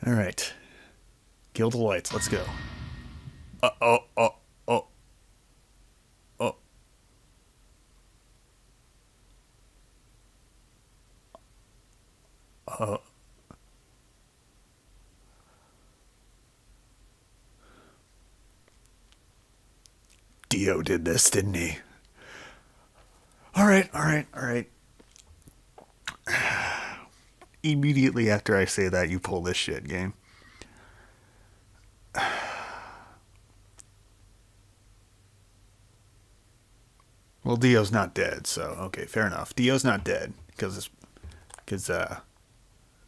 Alright. Kill the lights. Let's go. Oh, oh, oh, oh. Uh, Dio did this, didn't he? Alright, alright, alright. Immediately after I say that, you pull this shit, game. Well, Dio's not dead, so okay, fair enough. Dio's not dead because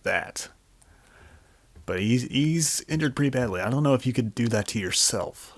that. But he's injured pretty badly. I don't know if you could do that to yourself.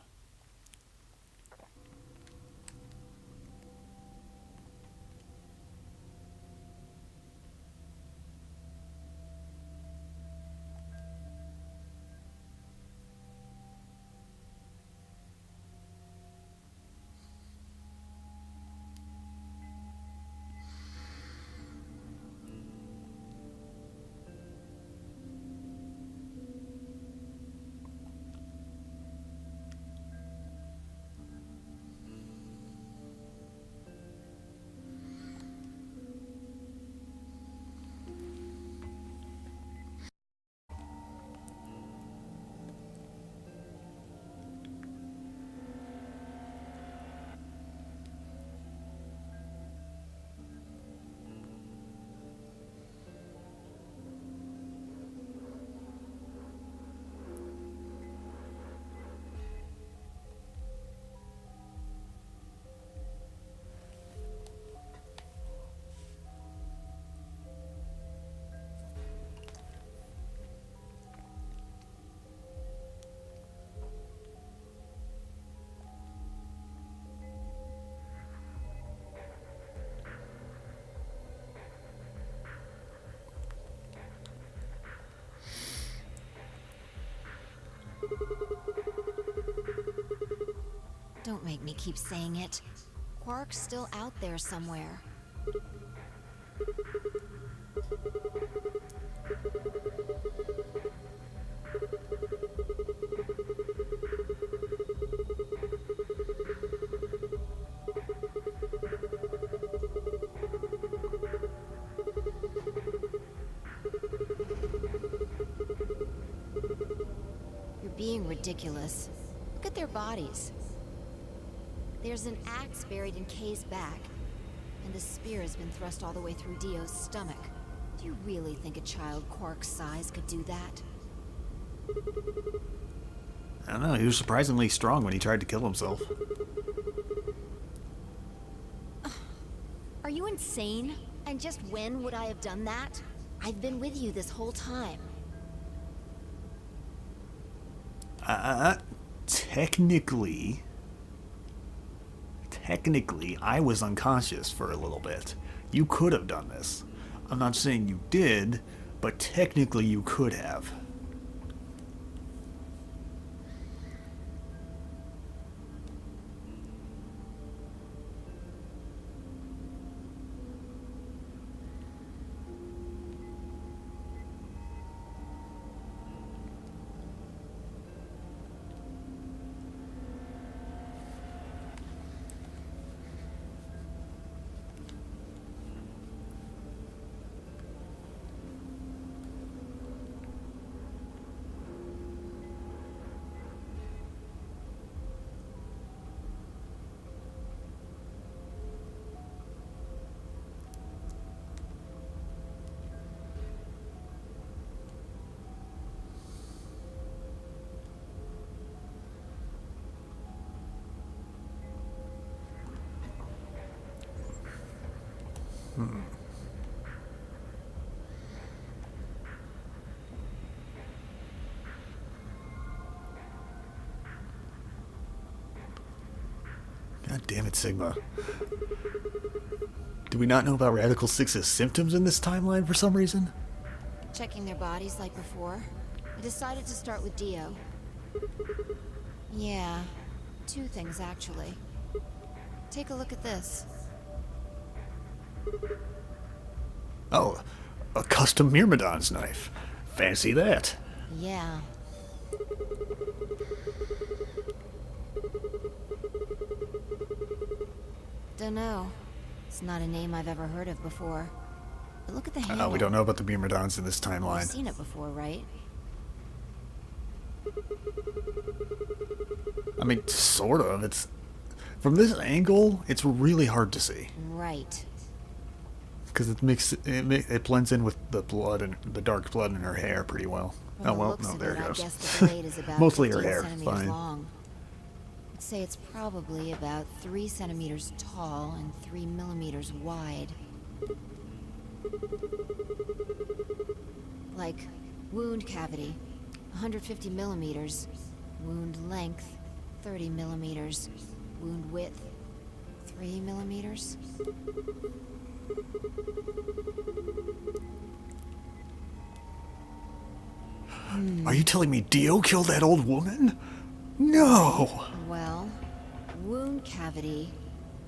Don't make me keep saying it. Quark's still out there somewhere. You're being ridiculous. Look at their bodies. There's an axe buried in Kay's back, and the spear has been thrust all the way through Dio's stomach. Do you really think a child Quark's size could do that? I don't know. He was surprisingly strong when he tried to kill himself. Are you insane? And just when would I have done that? I've been with you this whole time. Technically, I was unconscious for a little bit. You could have done this. I'm not saying you did, but technically you could have. God damn it, Sigma. Do we not know about Radical Six's symptoms in this timeline for some reason? Checking their bodies like before, I decided to start with Dio. Yeah, two things actually. Take a look at this. Oh, a custom Myrmidon's knife. Fancy that. Yeah. Dunno. It's not a name I've ever heard of before. But look at the handle. We don't know about the Myrmidons in this You've timeline. seen it before, right? I mean, sort of. It's from this angle, it's really hard to see Right. because it blends in with the blood and the dark blood in her hair pretty well. From Oh the well, looks no, of there it, it I goes. guess the blade is about Mostly her 15 hair. centimeters Fine. long. I'd say it's probably about 3 centimeters tall and 3 millimeters wide. Like, wound cavity, 150 millimeters. Wound length, 30 millimeters. Wound width, 3 millimeters. Are you telling me Dio killed that old woman? No! Well, wound cavity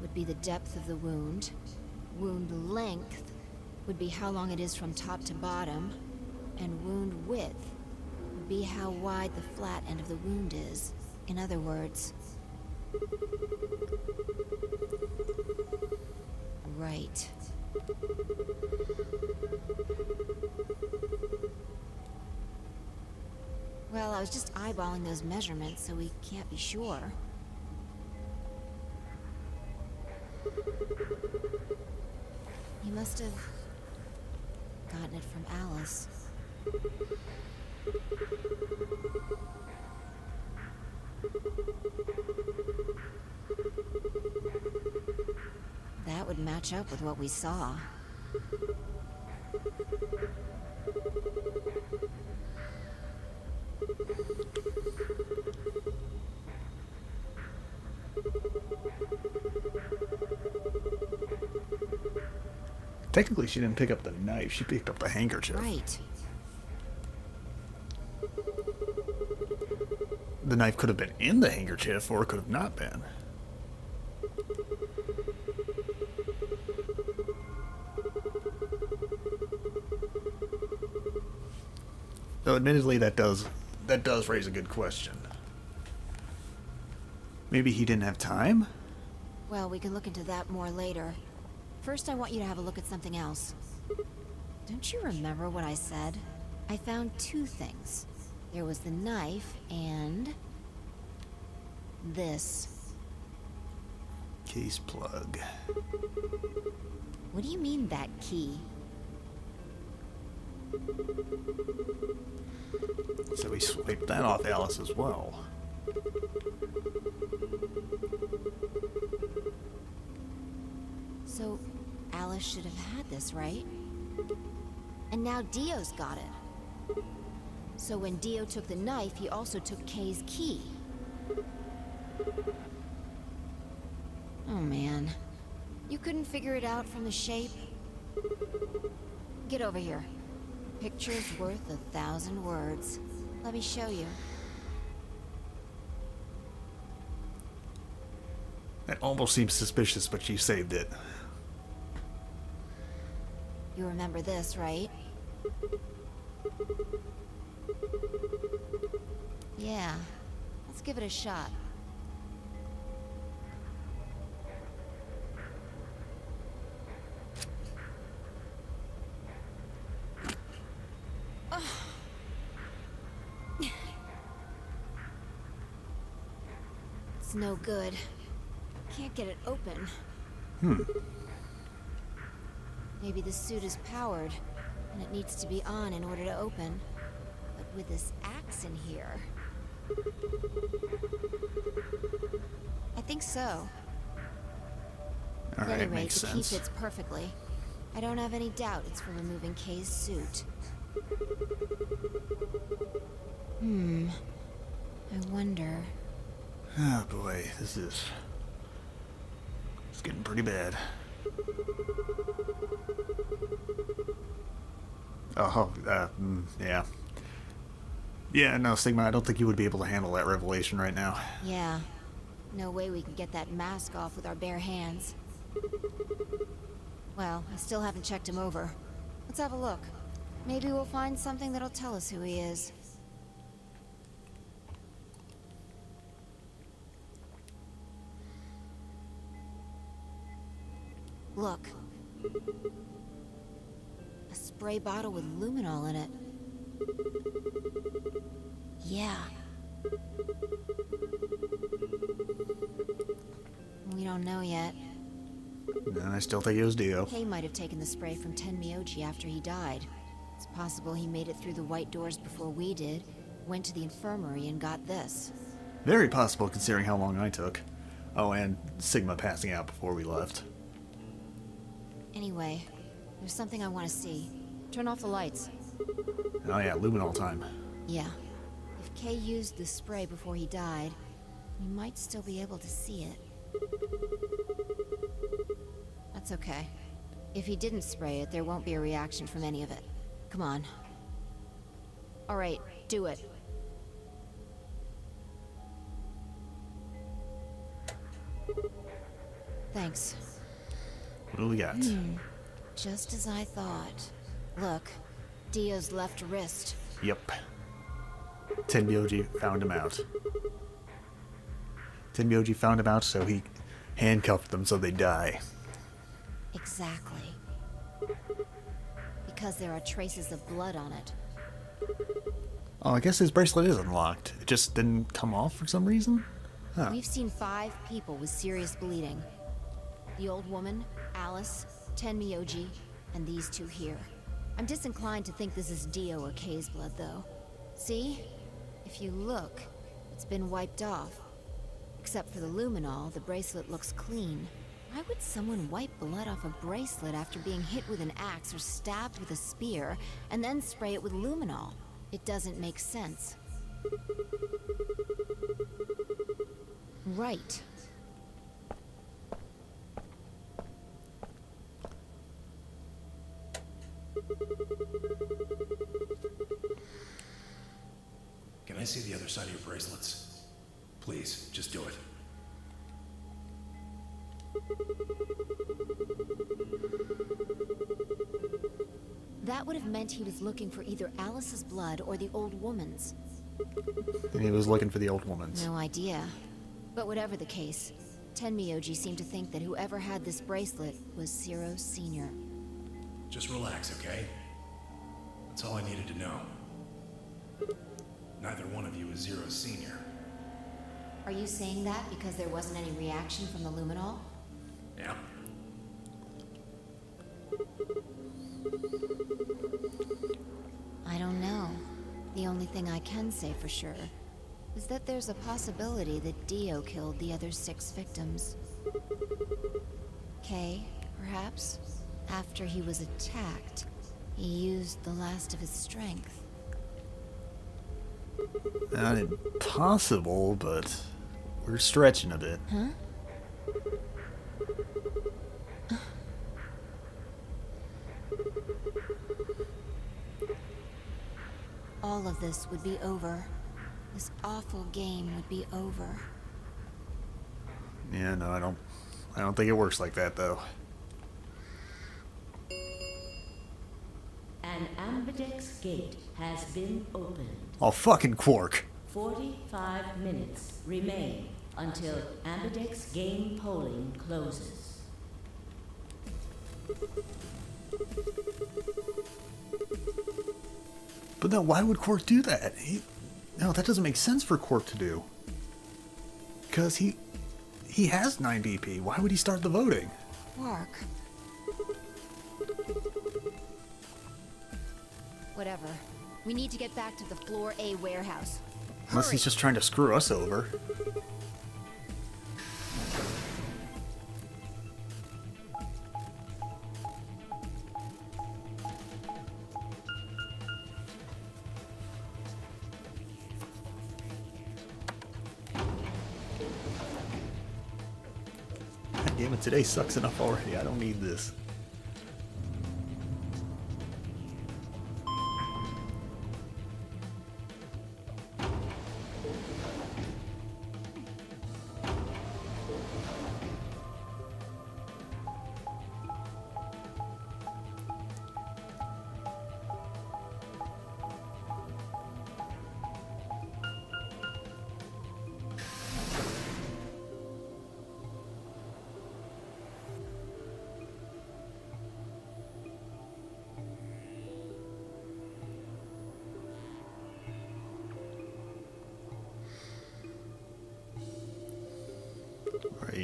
would be the depth of the wound. Wound length would be how long it is from top to bottom. And wound width would be how wide the flat end of the wound is. In other words... Right. Well, I was just eyeballing those measurements, so we can't be sure. He must have gotten it from Alice. That would match up with what we saw. Technically, she didn't pick up the knife. She picked up the handkerchief. Right. The knife could have been in the handkerchief, or it could have not been. Though, admittedly, that does raise a good question. Maybe he didn't have time? Well, we can look into that more later. First, I want you to have a look at something else. Don't you remember what I said? I found 2 things. There was the knife and... this. Case plug. What do you mean, that key? So we swiped that off Alice as well. So, Alice should have had this, right? And now Dio's got it. So when Dio took the knife, he also took Kay's key. Oh man. You couldn't figure it out from the shape? Get over here. Picture's worth 1,000 words. Let me show you. That almost seems suspicious, but she saved it. You remember this, right? Yeah. Let's give it a shot. It's no good. Can't get it open. Maybe the suit is powered, and it needs to be on in order to open. But with this axe in here... I think so. At Alright, any rate, makes the key sense. fits perfectly. I don't have any doubt it's for removing Kay's suit. I wonder... Oh boy, it's getting pretty bad. Yeah. Yeah, no, Sigma, I don't think you would be able to handle that revelation right now. Yeah. No way we can get that mask off with our bare hands. Well, I still haven't checked him over. Let's have a look. Maybe we'll find something that'll tell us who he is. Look. A spray bottle with luminol in it. Yeah. We don't know yet. No, I still think it was Dio. Kay might have taken the spray from Tenmyoji after he died. It's possible he made it through the white doors before we did, went to the infirmary and got this. Very possible considering how long I took. Oh, and Sigma passing out before we left. Anyway, there's something I want to see. Turn off the lights. Oh yeah, luminol time. Yeah. If Kay used the spray before he died, we might still be able to see it. That's okay. If he didn't spray it, there won't be a reaction from any of it. Come on. Alright, do it. Thanks. What do we got? Just as I thought. Look, Dio's left wrist. Yep. Tenmyoji found him out. Tenmyoji found him out, so he handcuffed them so they die. Exactly. Because there are traces of blood on it. Oh, I guess his bracelet is unlocked. It just didn't come off for some reason? Huh. We've seen 5 people with serious bleeding. The old woman, Alice, Tenmyoji, and these 2 here. I'm disinclined to think this is Dio or Kay's blood, though. See? If you look, it's been wiped off. Except for the luminol, the bracelet looks clean. Why would someone wipe blood off a bracelet after being hit with an axe or stabbed with a spear, and then spray it with luminol? It doesn't make sense. Right. Can I see the other side of your bracelets? Please, just do it. That would have meant he was looking for either Alice's blood or the old woman's. And he was looking for the old woman's. No idea. But whatever the case, Tenmyoji seemed to think that whoever had this bracelet was Zero Sr. Just relax, okay? That's all I needed to know. Neither one of you is Zero Senior. Are you saying that because there wasn't any reaction from the luminol? Yeah. I don't know. The only thing I can say for sure is that there's a possibility that Dio killed the other 6 victims. Kay, perhaps? After he was attacked, he used the last of his strength. Not impossible, but we're stretching a bit. Huh? All of this would be over. This awful game would be over. Yeah, no, I don't think it works like that though. An ambidex gate has been opened. Oh, fucking Quark. 45 minutes remain until ambidex game polling closes. But then why would Quark do that? No, that doesn't make sense for Quark to do. Because he has 9 BP. Why would he start the voting? Quark. Whatever. We need to get back to the Floor A warehouse. Unless he's just trying to screw us over. God damn it, today sucks enough already. I don't need this.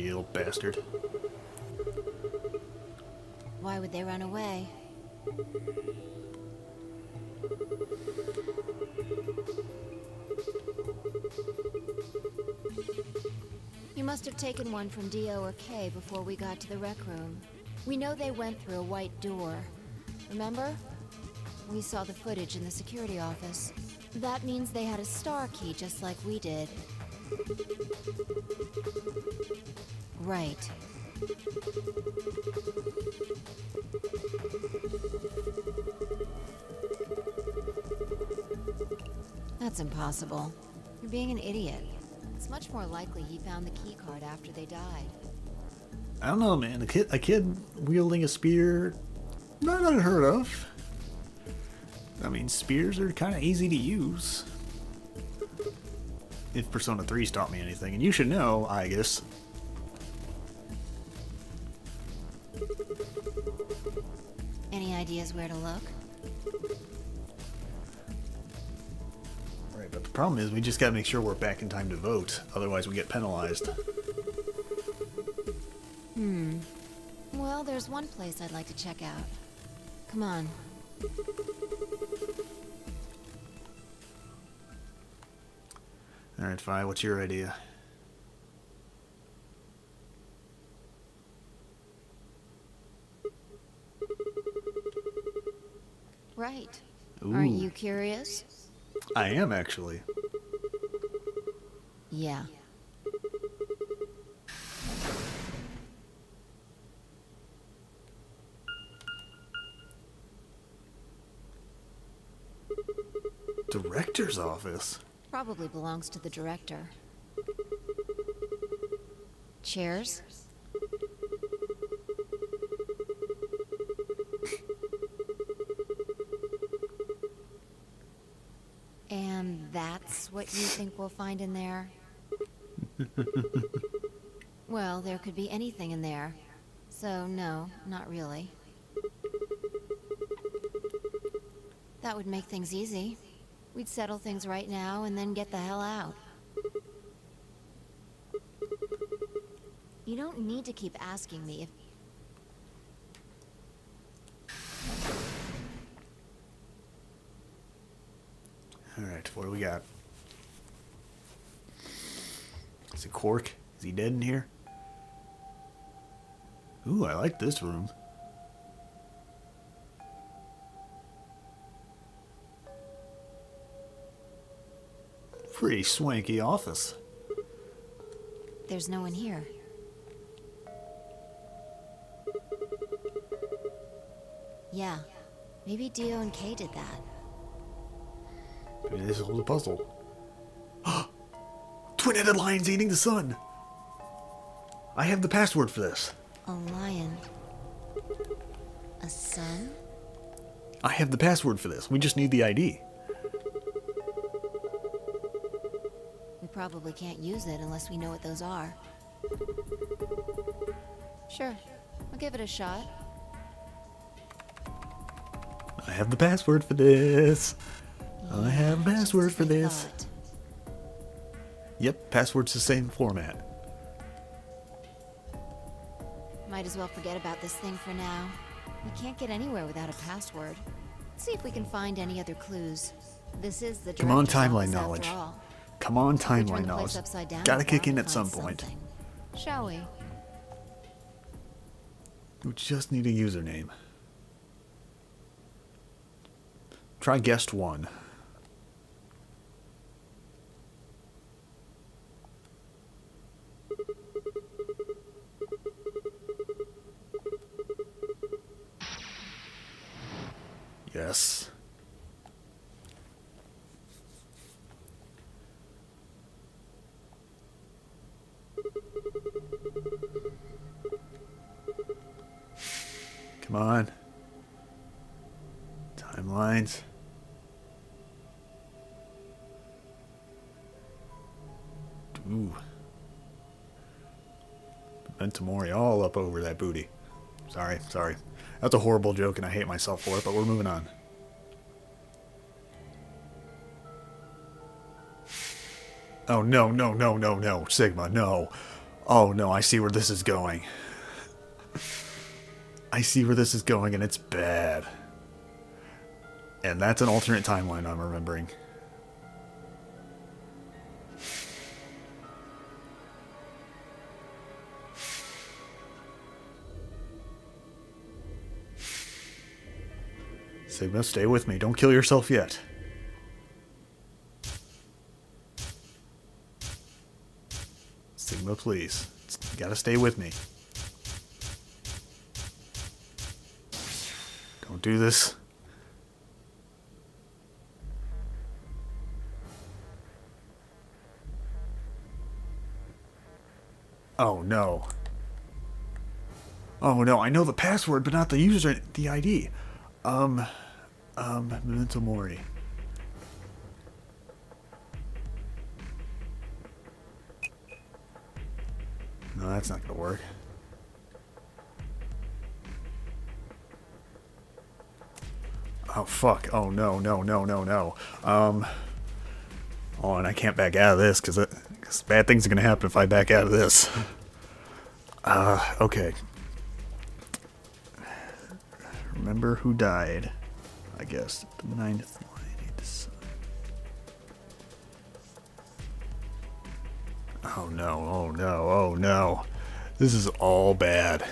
you little bastard. Why would they run away? You must have taken one from Dio or Kay before we got to the rec room. We know they went through a white door. Remember? We saw the footage in the security office. That means they had a star key just like we did. Right. That's impossible. You're being an idiot. It's much more likely he found the key card after they died. I don't know, man. A kid wielding a spear, not unheard of. I mean, spears are kind of easy to use. If Persona 3's taught me anything, and you should know, I guess. Any ideas where to look? Right, but the problem is we just gotta make sure we're back in time to vote. Otherwise we get penalized. Well, there's one place I'd like to check out. Come on. Alright, Fi, what's your idea? Right. Ooh. Aren't you curious? I am, actually. Yeah. Director's office? Probably belongs to the director. Chairs? And that's what you think we'll find in there? Well, there could be anything in there. So, no, not really. That would make things easy. We'd settle things right now and then get the hell out. You don't need to keep asking me if... Alright, what do we got? Is it Quark? Is he dead in here? Ooh, I like this room. Pretty swanky office. There's no one here. Yeah, maybe Dio and Kay did that. Maybe this is a puzzle. Twin-headed lions eating the sun! I have the password for this. A lion. A sun? I have the password for this. We just need the ID. We probably can't use it unless we know what those are. Sure, I'll give it a shot. I have the password for this. I have a Just password as for I this. thought. Yep, password's the same format. Might as well forget about this thing for now. We can't get anywhere without a password. Let's see if we can find any other clues. This is the Come on, director's timeline office knowledge. after all. Come on, We turn timeline the knowledge. place upside down, Gotta we're kick bound in to at some find point. something. Shall we? We just need a username. Try guest 1. Yes. Come on. Timelines. Ooh. Ventimori all up over that booty. Sorry. That's a horrible joke and I hate myself for it, but we're moving on. Oh, no. Sigma, no. Oh no, I see where this is going. I see where this is going, and it's bad. And that's an alternate timeline I'm remembering. Sigma, stay with me. Don't kill yourself yet. Sigma, please. You gotta stay with me. Don't do this. Oh no. Oh no, I know the password, but not the user, the ID. Memento Mori. No, that's not gonna work. Oh fuck. Oh no, no, no, no, no. Oh, and I can't back out of this because bad things are gonna happen if I back out of this. Okay. Remember who died, I guess. The ninth line. Oh no, oh no, oh no. This is all bad.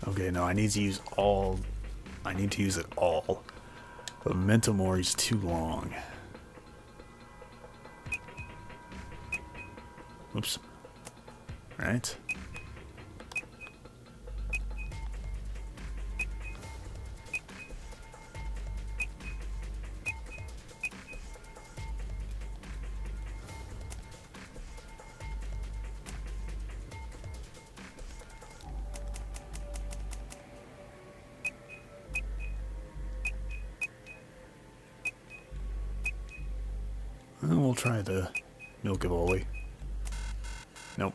Okay, no, I need to use all. I need to use it all. But Memento Mori's too long. Whoops. Right? We'll try the Milkavoli. Nope.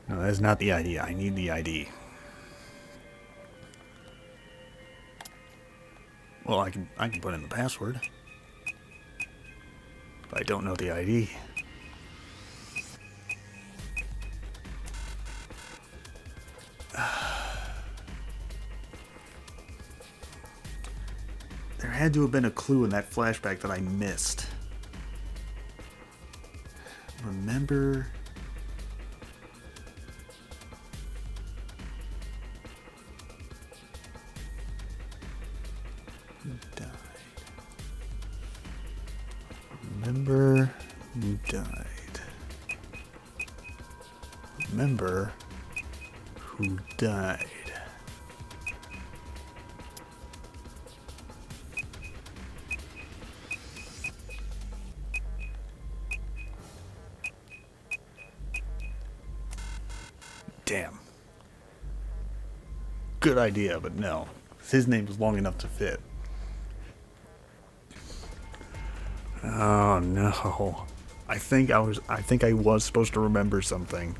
No, that's not the ID. I need the ID. Well, I can put in the password. But I don't know the ID. There had to have been a clue in that flashback that I missed. Remember... who died? Remember who died. Remember who died. Damn. Good idea, but no. His name is long enough to fit. Oh no. I think I was supposed to remember something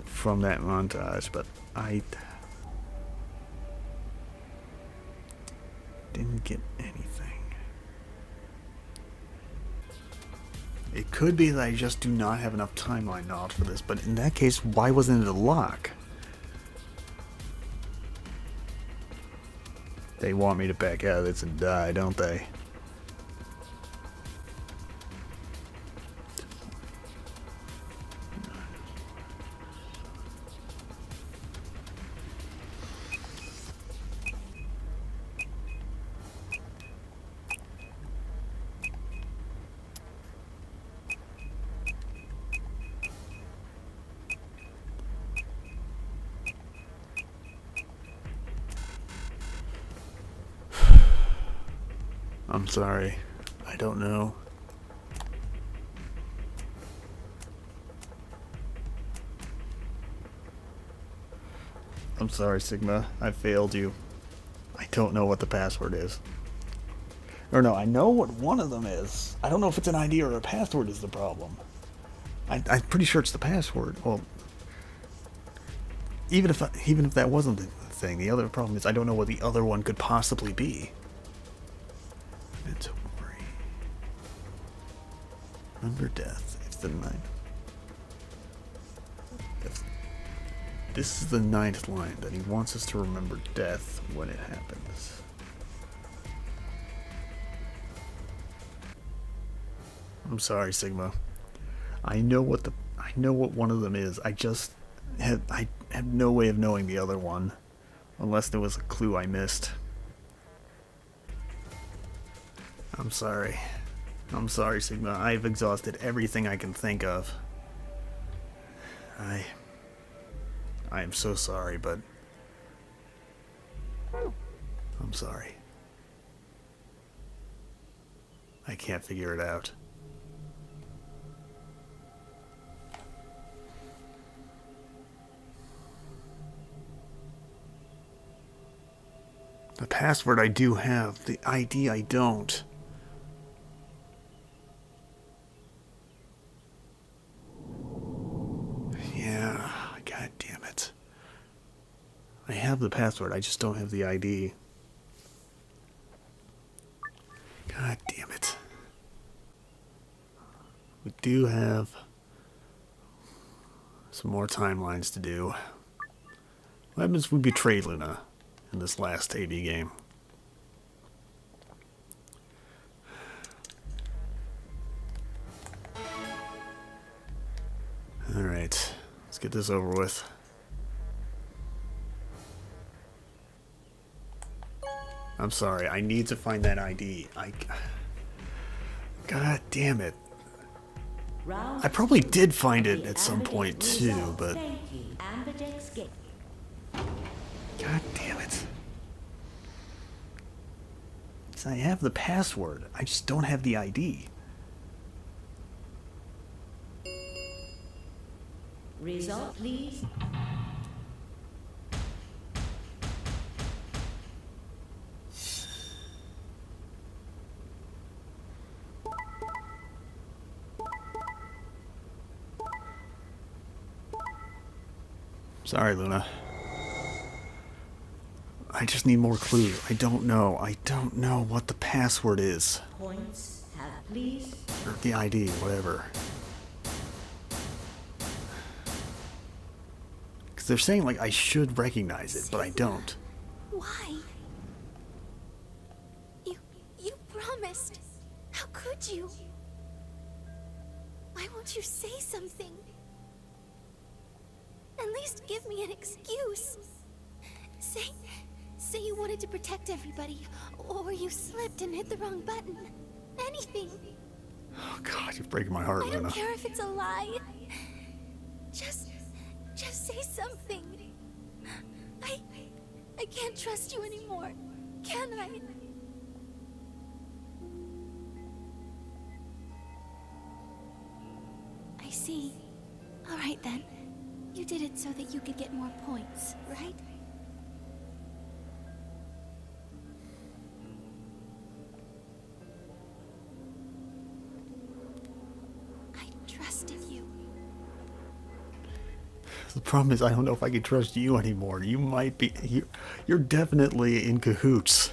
from that montage, but I didn't get anything. It could be that I just do not have enough timeline knowledge for this, but in that case, why wasn't it a lock? They want me to back out of this and die, don't they? I'm sorry. I don't know. I'm sorry, Sigma. I failed you. I don't know what the password is. Or no, I know what one of them is. I don't know if it's an ID or a password is the problem. I'm pretty sure it's the password. Well, even if that wasn't the thing, the other problem is I don't know what the other one could possibly be. Mental worry. Remember death. It's the ninth. This is the 9th line, that he wants us to remember death when it happens. I'm sorry, Sigma. I know what one of them is. I have no way of knowing the other one, unless there was a clue I missed. I'm sorry. I'm sorry, Sigma. I've exhausted everything I can think of. I am so sorry, but I'm sorry. I can't figure it out. The password I do have, the ID I don't. Yeah, god damn it. I have the password, I just don't have the ID. God damn it. We do have some more timelines to do. What happens if we betray Luna in this last AB game? Alright, let's get this over with. I'm sorry, I need to find that ID. God damn it. I probably did find it at some point too, but... God damn it. I have the password, I just don't have the ID. Result, please. Sorry, Luna. I just need more clues. I don't know. I don't know what the password is. Points have please. Or the ID, whatever. Because they're saying, like, I should recognize it, but I don't. Why? You promised. How could you? Why won't you say something? At least give me an excuse. Say you wanted to protect everybody, or you slipped and hit the wrong button. Anything. Oh god, you're breaking my heart, I Luna. don't care if it's a lie. Just say something. I can't trust you anymore, can I? I see. All right then. You did it so that you could get more points, right? I trusted you. The problem is I don't know if I can trust you anymore. You might be... You're definitely in cahoots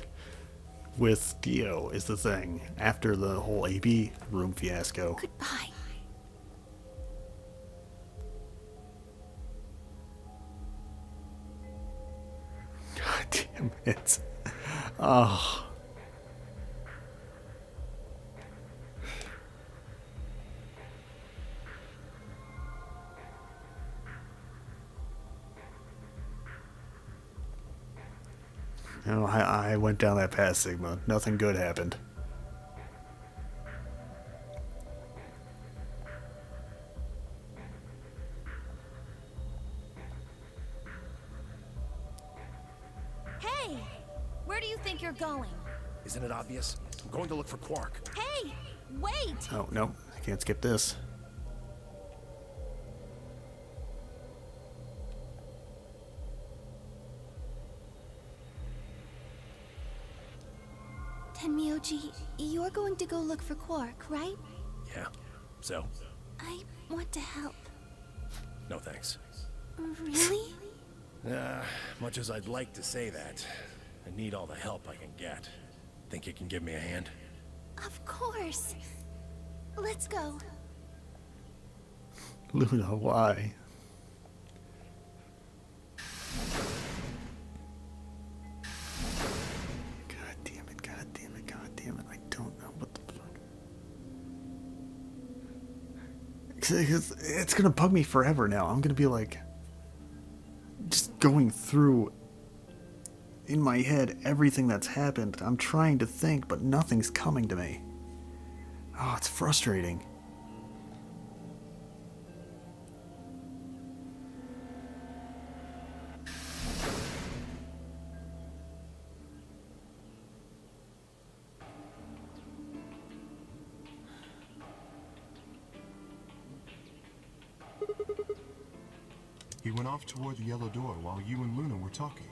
with Dio, is the thing. After the whole AB room fiasco. Goodbye. God damn it. Oh. No, I went down that path, Sigma. Nothing good happened. Hey! Where do you think you're going? Isn't it obvious? I'm going to look for Quark. Hey! Wait! Oh, no. I can't skip this. Tenmyoji, you're going to go look for Quark, right? Yeah. So? I want to help. No thanks. Really? Much as I'd like to say that, I need all the help I can get. Think you can give me a hand? Of course. Let's go. Luna, why? God damn it, god damn it, god damn it. I don't know what the fuck. It's gonna bug me forever now. I'm gonna be like, just going through in my head everything that's happened. I'm trying to think, but nothing's coming to me. Oh, it's frustrating. He went off toward the yellow door while you and Luna were talking.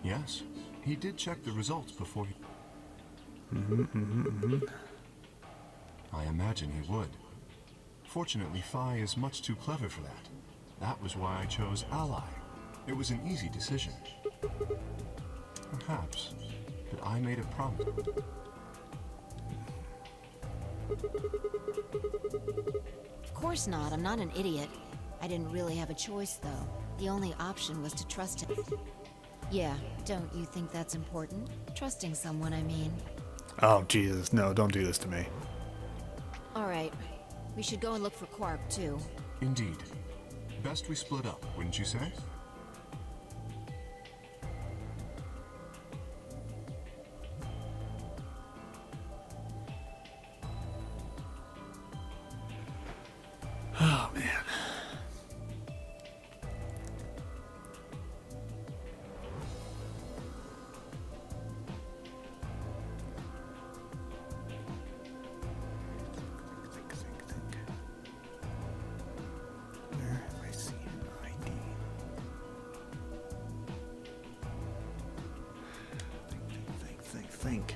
Yes, he did check the results before he... I imagine he would. Fortunately, Phi is much too clever for that. That was why I chose Ally. It was an easy decision. Perhaps, but I made a promise. Of course not. I'm not an idiot. I didn't really have a choice, though. The only option was to trust him. Yeah, don't you think that's important? Trusting someone, I mean. Oh, Jesus. No, don't do this to me. All right. We should go and look for Quark, too. Indeed. Best we split up, wouldn't you say? Oh, man. Think. Where have I seen an ID? Think.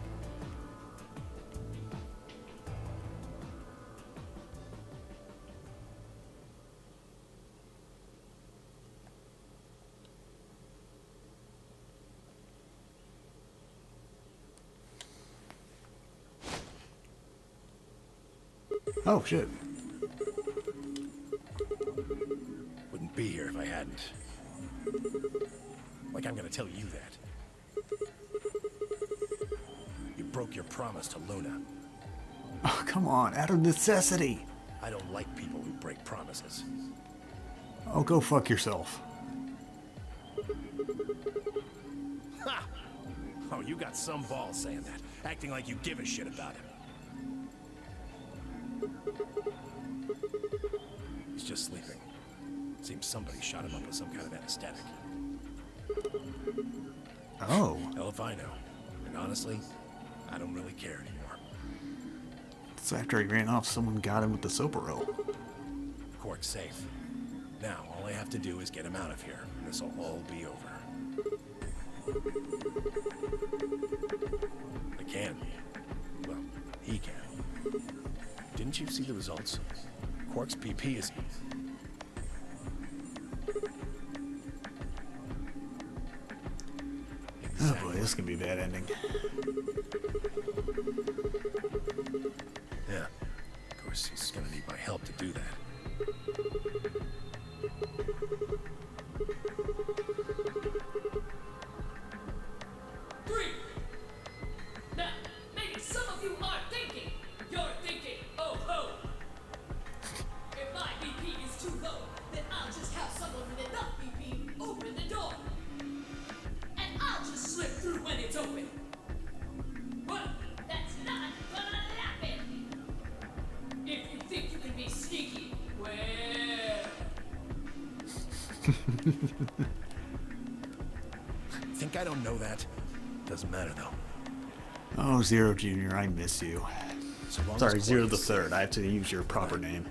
Oh, shit. Wouldn't be here if I hadn't. Like I'm gonna tell you that. You broke your promise to Luna. Oh, come on. Out of necessity. I don't like people who break promises. Oh, go fuck yourself. Ha! Oh, you got some balls saying that, acting like you give a shit about him. He's just sleeping. Seems somebody shot him up with some kind of anesthetic. Oh. Hell if I know. And honestly, I don't really care anymore. So after he ran off, someone got him with the Sopero. Quark's safe. Now, all I have to do is get him out of here, and this'll all be over. I can. Well, he can. Didn't you see the results? Quark's PP is... Oh boy, this could be a bad ending. Yeah. Of course, he's gonna need my help to do that. Three. Now, maybe some of you are thinking. You're thinking, oh ho. If my BP is too low, then I'll just have someone with enough BP open the door. And I'll just slip through when it's open. But that's not gonna happen. If you think you can be sneaky, well... Think I don't know that? Doesn't matter, though. Oh, Zero Jr., I miss you. So long as Sorry, Quark Zero is the safe. Third. I have to use your proper name.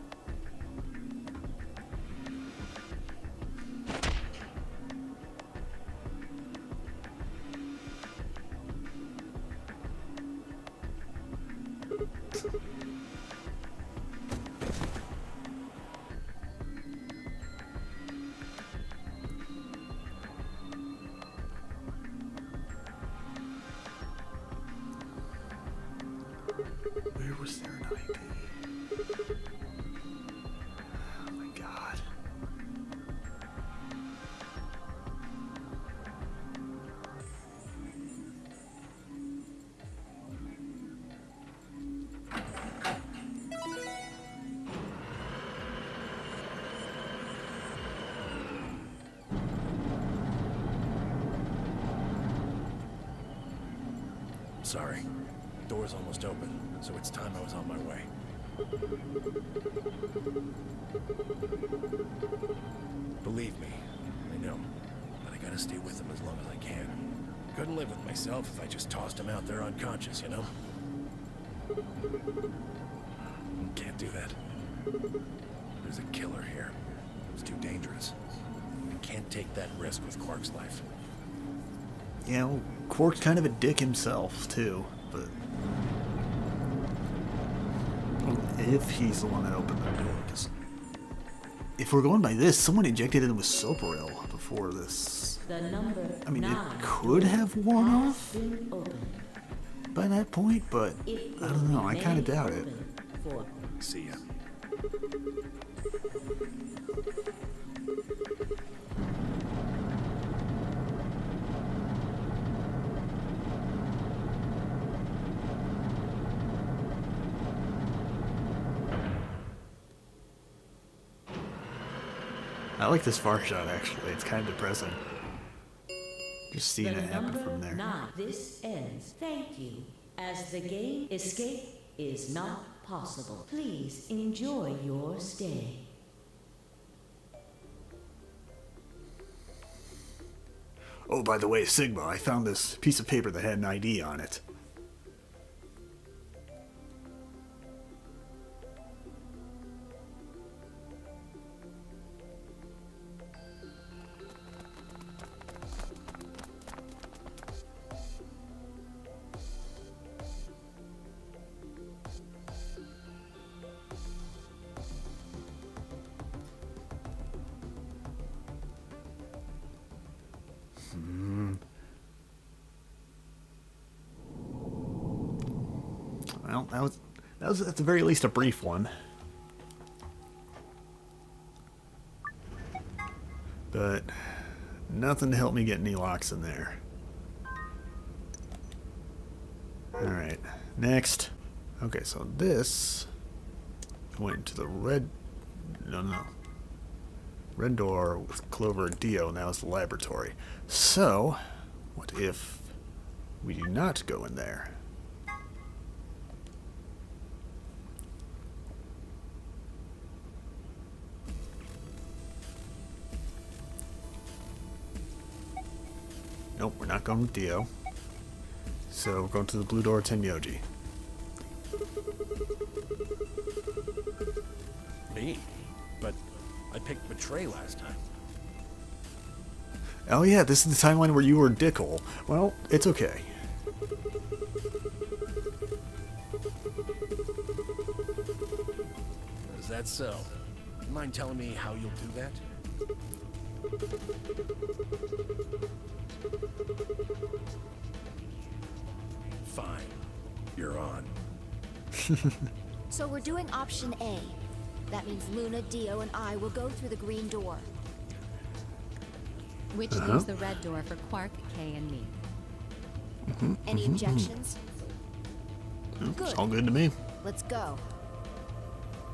Sorry. Door's almost open, so it's time I was on my way. Believe me, I know. But I gotta stay with him as long as I can. Couldn't live with myself if I just tossed him out there unconscious, you know? Can't do that. There's a killer here. It's too dangerous. I can't take that risk with Quark's life. Yeah, well, Quark's kind of a dick himself, too, but... Well, if he's the one that opened the door, 'cause if we're going by this, someone injected him with Soporil before this. The number I mean, 9 it could have worn has off been opened. by that point, but It I will don't know, I remain kind of doubt it. open for See ya. I like this far shot, actually. It's kind of depressing. Just seeing the it happen number from there. 9. This ends. Thank you. As the game escape is not possible, please enjoy your stay. Oh, by the way, Sigma, I found this piece of paper that had an ID on it. Well, that was at the very least a brief one. But nothing to help me get any locks in there. Alright, next. Okay, so this went to the red... No. Red door with Clover and Dio, now is the laboratory. So, what if we do not go in there? Nope, we're not going with Dio. So we're going to the blue door to Tenmyoji. Me? But I picked Betray last time. Oh yeah, this is the timeline where you were Dickhole. Well, it's okay. Is that so? Mind telling me how you'll do that? Fine. You're on. So we're doing option A. That means Luna, Dio, and I will go through the green door. Which leaves the red door for Quark, Kay, and me. Any objections? It's all good to me. Let's go.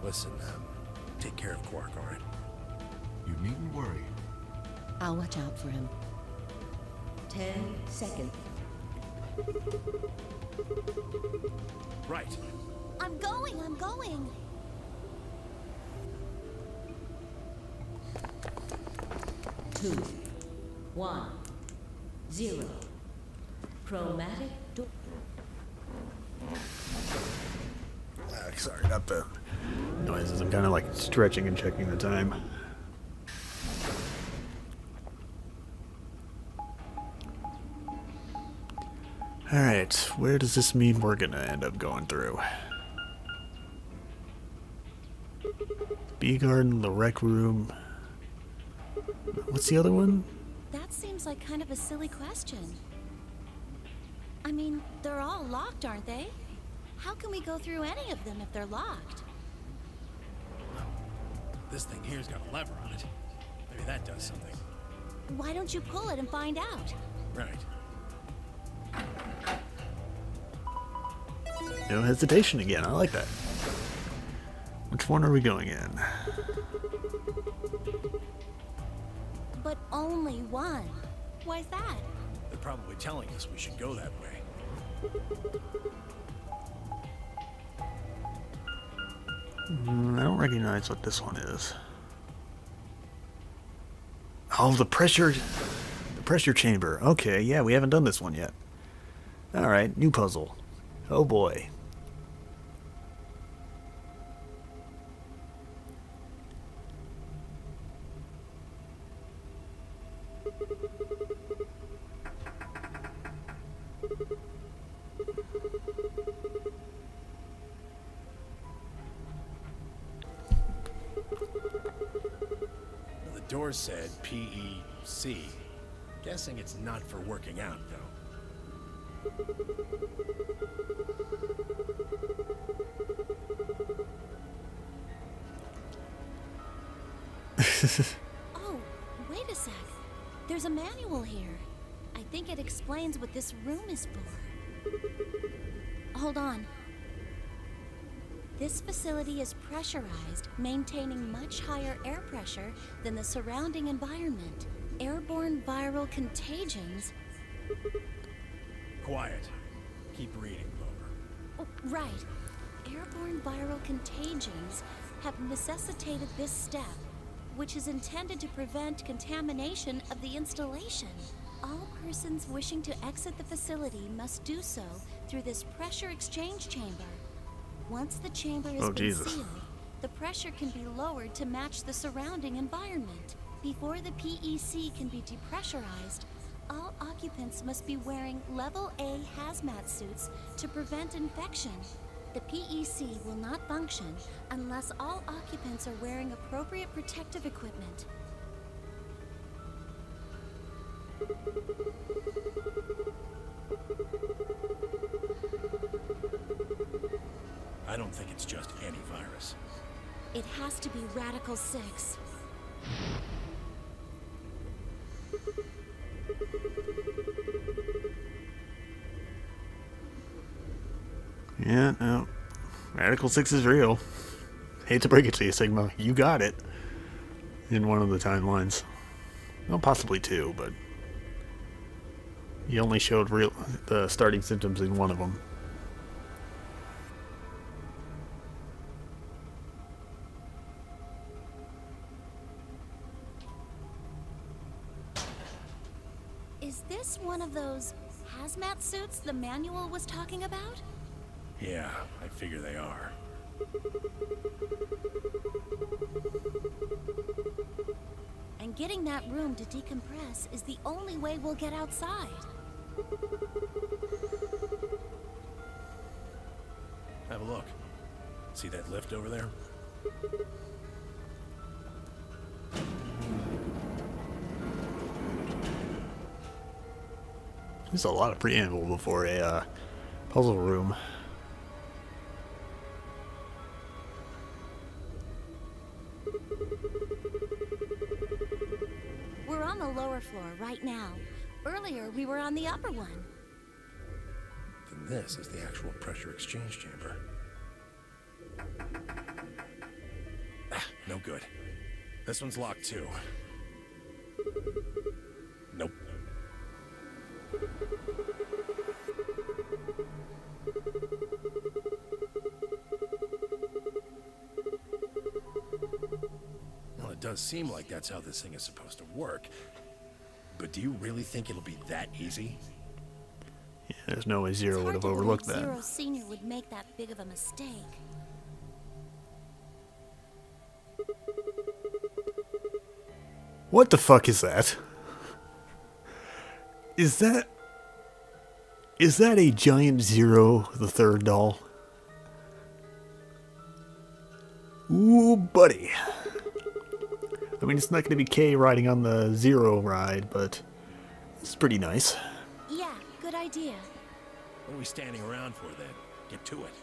Listen, take care of Quark, all right? You needn't worry. I'll watch out for him. 10 seconds. Right. I'm going. 2, 1, 0. Chromatic door. Sorry, not the noises. I'm kind of like stretching and checking the time. Alright, where does this mean we're gonna end up going through? Bee Garden, the rec room. What's the other one? That seems like kind of a silly question. I mean, they're all locked, aren't they? How can we go through any of them if they're locked? This thing here's got a lever on it. Maybe that does something. Why don't you pull it and find out? Right. No hesitation again. I like that. Which one are we going in? But only one. Why's that? They're probably telling us we should go that way. I don't recognize what this one is. Oh, the pressure chamber. Okay, yeah, we haven't done this one yet. Alright, new puzzle. Oh boy. Well, the door said PEC. Guessing it's not for working out, though. Oh, wait a sec. There's a manual here. I think it explains what this room is for. Hold on. This facility is pressurized, maintaining much higher air pressure than the surrounding environment. Airborne viral contagions. Quiet. Keep reading, Clover. Oh, right. Airborne viral contagions have necessitated this step, which is intended to prevent contamination of the installation. All persons wishing to exit the facility must do so through this pressure exchange chamber. Once the chamber has been sealed, the pressure can be lowered to match the surrounding environment. Before the PEC can be depressurized, all occupants must be wearing level A hazmat suits to prevent infection. The PEC will not function unless all occupants are wearing appropriate protective equipment. I don't think it's just any virus. It has to be Radical 6. Yeah, no. Radical 6 is real. Hate to break it to you, Sigma. You got it. In one of the timelines. Well, possibly two, but... you only showed the starting symptoms in one of them. Is this one of those hazmat suits the manual was talking about? Yeah, I figure they are. And getting that room to decompress is the only way we'll get outside. Have a look. See that lift over there? There's a lot of preamble before a puzzle room. We're on the lower floor right now. Earlier, we were on the upper one. Then this is the actual pressure exchange chamber. Ah, no good. This one's locked too. Nope. Well, it does seem like that's how this thing is supposed to work. But do you really think it'll be that easy? Yeah, there's no way Zero would have overlooked that. Zero Senior would make that big of a mistake. What the fuck is that? Is that a giant Zero the Third doll? Ooh, buddy. I mean, it's not going to be Kay riding on the Zero ride, but it's pretty nice. Yeah, good idea. What are we standing around for then? Get to it.